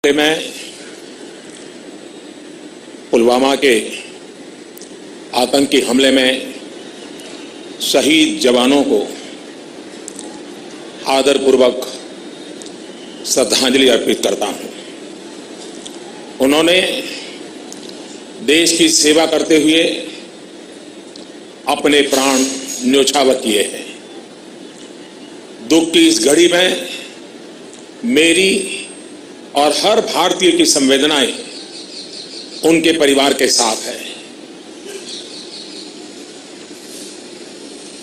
हफ्ते में पुलवामा के आतंकी हमले में शहीद जवानों को आदरपूर्वक श्रद्धांजलि अर्पित करता हूं। उन्होंने देश की सेवा करते हुए अपने प्राण न्योछावर किए हैं। दुख की इस घड़ी में मेरी और हर भारतीय की संवेदनाएं उनके परिवार के साथ है।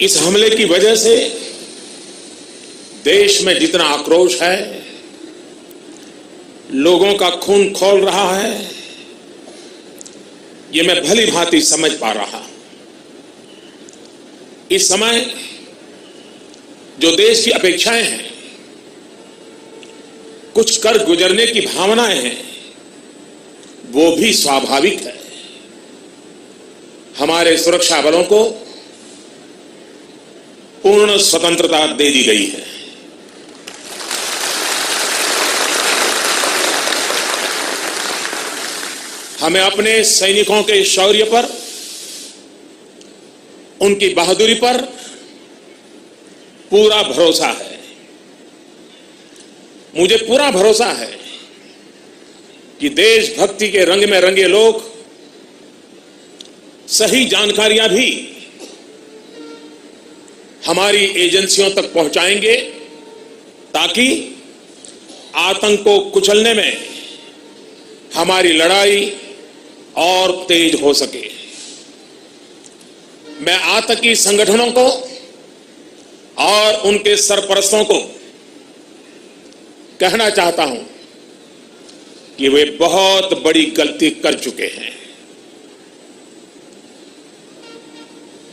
इस हमले की वजह से देश में जितना आक्रोश है, लोगों का खून खौल रहा है, ये मैं भली भांति समझ पा रहा। इस समय जो देश की अपेक्षाएं हैं, कुछ कर गुजरने की भावनाएं हैं, वो भी स्वाभाविक है। हमारे सुरक्षा बलों को पूर्ण स्वतंत्रता दे दी गई है। हमें अपने सैनिकों के शौर्य पर, उनकी बहादुरी पर पूरा भरोसा है। मुझे पूरा भरोसा है कि देशभक्ति के रंग में रंगे लोग सही जानकारियां भी हमारी एजेंसियों तक पहुंचाएंगे, ताकि आतंक को कुचलने में हमारी लड़ाई और तेज हो सके। मैं आतंकी संगठनों को और उनके सरपरस्तों को कहना चाहता हूं कि वे बहुत बड़ी गलती कर चुके हैं।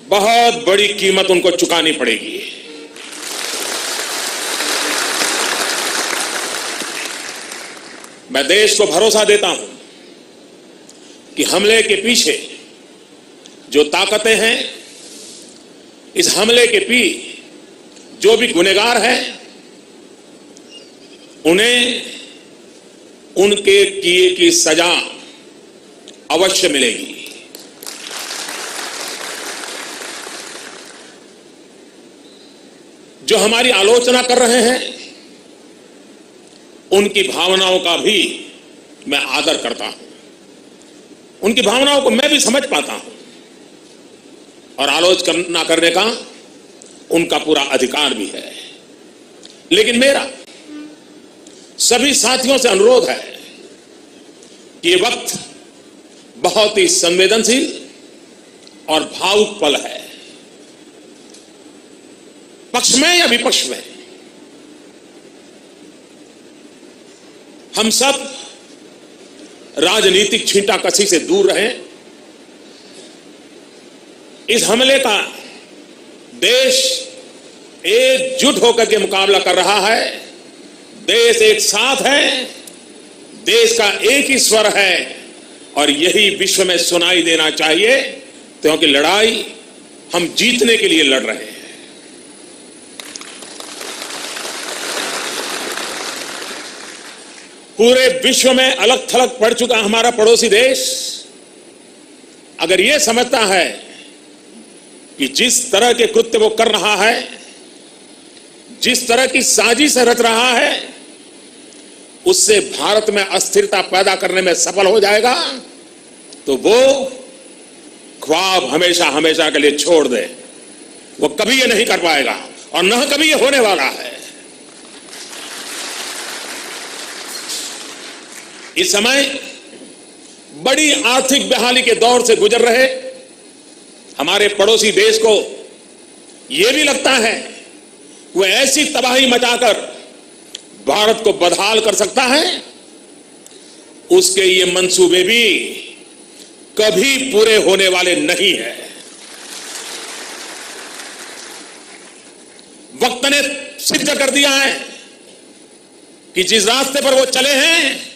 बहुत बड़ी कीमत उनको चुकानी पड़ेगी। मैं देश को भरोसा देता हूं कि हमले के पीछे जो ताकतें हैं, इस हमले के पीछे जो भी गुनहगार हैं, उन्हें उनके किए की सजा अवश्य मिलेगी। जो हमारी आलोचना कर रहे हैं, उनकी भावनाओं का भी मैं आदर करता हूं। उनकी भावनाओं को मैं भी समझ पाता हूं और आलोचना करने का उनका पूरा अधिकार भी है। लेकिन मेरा सभी साथियों से अनुरोध है कि ये वक्त बहुत ही संवेदनशील और भावुक पल है। पक्ष में या विपक्ष में, हम सब राजनीतिक छींटाकशी से दूर रहें। इस हमले का देश एकजुट होकर के मुकाबला कर रहा है। देश एक साथ है, देश का एक ही स्वर है और यही विश्व में सुनाई देना चाहिए, क्योंकि लड़ाई हम जीतने के लिए लड़ रहे हैं। पूरे विश्व में अलग थलग पड़ चुका हमारा पड़ोसी देश अगर यह समझता है कि जिस तरह के कृत्य वो कर रहा है, जिस तरह की साजिश रच रहा है, उससे भारत में अस्थिरता पैदा करने में सफल हो जाएगा, तो वो ख्वाब हमेशा हमेशा के लिए छोड़ दे। वो कभी ये नहीं कर पाएगा और न कभी ये होने वाला है। इस समय बड़ी आर्थिक बहाली के दौर से गुजर रहे हमारे पड़ोसी देश को यह भी लगता है वह ऐसी तबाही मचाकर भारत को बदहाल कर सकता है, उसके ये मंसूबे भी कभी पूरे होने वाले नहीं है। वक्त ने सिद्ध कर दिया है कि जिस रास्ते पर वो चले हैं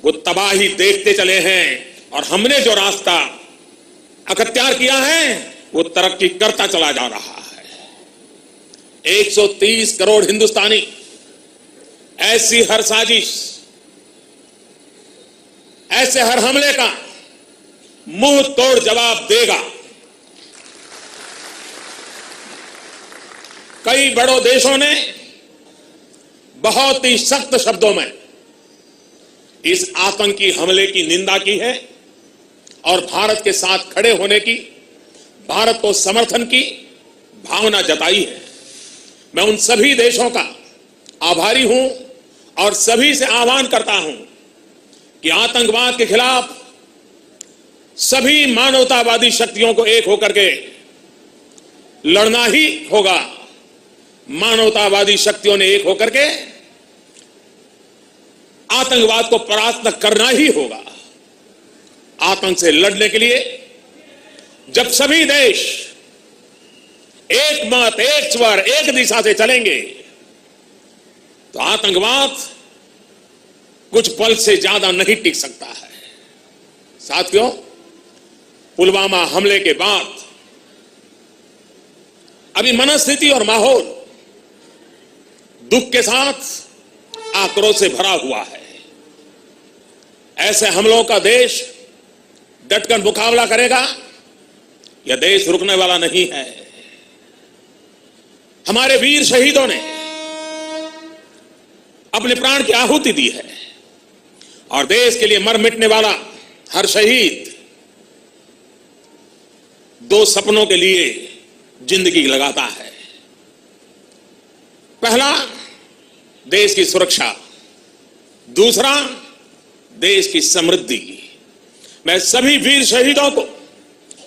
वो तबाही देखते चले हैं, और हमने जो रास्ता अख्तियार किया है वो तरक्की करता चला जा रहा है। 130 करोड़ हिंदुस्तानी ऐसी हर साजिश ऐसे हर हमले का मुंह तोड़ जवाब देगा। कई बड़ों देशों ने बहुत ही सख्त शब्दों में इस आतंकी हमले की निंदा की है और भारत के साथ खड़े होने की, भारत को समर्थन की भावना जताई है। मैं उन सभी देशों का आभारी हूं और सभी से आह्वान करता हूं कि आतंकवाद के खिलाफ सभी मानवतावादी शक्तियों को एक होकर के लड़ना ही होगा। मानवतावादी शक्तियों ने एक होकर के आतंकवाद को परास्त करना ही होगा। आतंक से लड़ने के लिए जब सभी देश एक मत, एक स्वर, एक दिशा से चलेंगे तो आतंकवाद कुछ पल से ज्यादा नहीं टिक सकता है। साथियों, पुलवामा हमले के बाद अभी मनस्थिति और माहौल दुख के साथ आक्रोश से भरा हुआ है। ऐसे हमलों का देश डटकर मुकाबला करेगा। यह देश रुकने वाला नहीं है। हमारे वीर शहीदों ने अपने प्राण की आहुति दी है और देश के लिए मर मिटने वाला हर शहीद दो सपनों के लिए जिंदगी लगाता है। पहला, देश की सुरक्षा, दूसरा, देश की समृद्धि। मैं सभी वीर शहीदों को,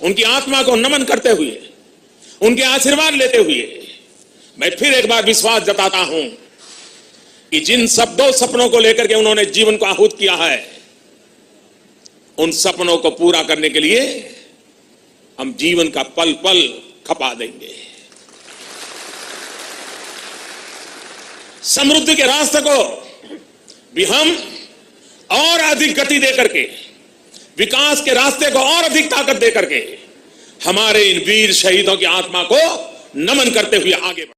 उनकी आत्मा को नमन करते हुए, उनके आशीर्वाद लेते हुए मैं फिर एक बार विश्वास जताता हूं कि जिन दो सपनों को लेकर के उन्होंने जीवन को आहूत किया है, उन सपनों को पूरा करने के लिए हम जीवन का पल पल खपा देंगे। समृद्धि के रास्ते को भी हम और अधिक गति देकर के, विकास के रास्ते को और अधिक ताकत देकर के हमारे इन वीर शहीदों की आत्मा को नमन करते हुए आगे बढ़ें।